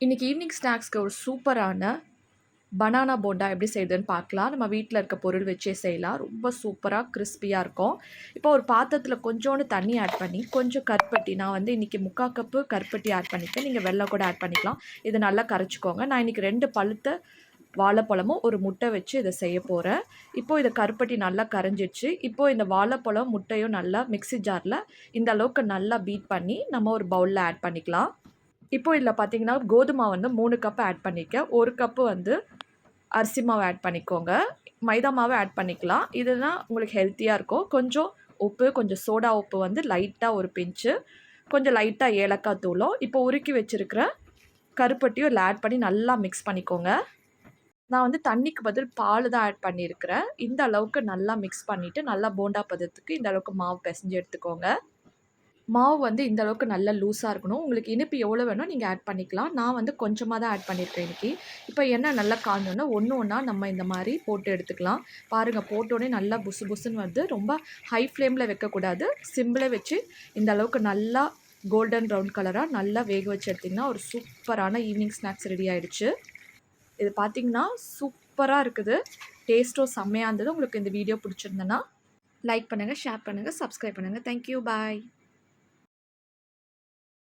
இன்னைக்கு ஈவினிங் ஸ்நாக்ஸ்க்கு ஒரு சூப்பரான பனானா போண்டா எப்படி செய்யுதுன்னு பார்க்கலாம். நம்ம வீட்டில் இருக்க பொருள் வச்சே செய்யலாம். ரொம்ப சூப்பராக கிறிஸ்பியாக இருக்கும். இப்போ ஒரு பாத்திரத்தில் கொஞ்சோண்டு தண்ணி ஆட் பண்ணி கொஞ்சம் கருப்பட்டி, நான் வந்து இன்றைக்கி 3/4 கப்பு கருப்பட்டி ஆட் பண்ணியிருக்கேன். நீங்கள் வெல்லம் கூட ஆட் பண்ணிக்கலாம். இதை நல்லா கரைச்சிக்கோங்க. நான் இன்றைக்கி 2 பழுத்த வாழைப்பழமும் ஒரு முட்டை வச்சு இதை செய்ய போகிறேன். இப்போது இதை கருப்பட்டி நல்லா கரைஞ்சிடுச்சு. இப்போது இந்த வாழைப்பழம் முட்டையும் நல்லா மிக்ஸி ஜாரில் இந்த அளவுக்கு நல்லா பீட் பண்ணி நம்ம ஒரு பவுலில் ஆட் பண்ணிக்கலாம். இப்போ இதில் பார்த்தீங்கன்னா கோதுமை வந்து 3 கப் ஆட் பண்ணியிருக்கேன். 1 கப்பு வந்து அரிசி மாவு ஆட் பண்ணிக்கோங்க. மைதா மாவு ஆட் பண்ணிக்கலாம். இதுதான் உங்களுக்கு ஹெல்த்தியாக இருக்கும். கொஞ்சம் உப்பு, கொஞ்சம் சோடா உப்பு வந்து லைட்டாக ஒரு பிஞ்சு, கொஞ்சம் லைட்டாக ஏலக்காய் தூளும், இப்போ உருக்கி வச்சுருக்கிற கருப்பட்டியும் இதில் ஆட் பண்ணி நல்லா மிக்ஸ் பண்ணிக்கோங்க. நான் வந்து தண்ணிக்கு பதில் பால் தான் ஆட் பண்ணியிருக்கிறேன். இந்த அளவுக்கு நல்லா மிக்ஸ் பண்ணிவிட்டு நல்லா போண்டா பதத்துக்கு இந்த அளவுக்கு மாவு பிசைஞ்சு எடுத்துக்கோங்க. மாவு வந்து இந்த அளவுக்கு நல்லா லூஸாக இருக்கணும். உங்களுக்கு இனிப்பு எவ்வளோ வேணும் நீங்கள் ஆட் பண்ணிக்கலாம். நான் வந்து கொஞ்சமாக தான் ஆட் பண்ணியிருக்கேன் இன்றைக்கி. இப்போ எண்ணெய் நல்லா காஞ்சோன்னா ஒன்று ஒன்றா நம்ம இந்த மாதிரி போட்டு எடுத்துக்கலாம். பாருங்கள், போட்டோடனே நல்லா புசு புசுன்னு வந்து ரொம்ப ஹை ஃப்ளேமில் வைக்கக்கூடாது. சிம்மில் வச்சு இந்த அளவுக்கு நல்லா கோல்டன் ப்ரௌன் கலராக நல்லா வேக வச்சு எடுத்திங்கன்னா ஒரு சூப்பரான ஈவினிங் ஸ்நாக்ஸ் ரெடி ஆகிடுச்சு. இது பார்த்திங்கன்னா சூப்பராக இருக்குது. டேஸ்ட்டும் செம்மையாக இருந்தது. உங்களுக்கு இந்த வீடியோ பிடிச்சிருந்தேன்னா லைக் பண்ணுங்கள், ஷேர் பண்ணுங்கள், சப்ஸ்கிரைப் பண்ணுங்கள். தேங்க்யூ, பாய்.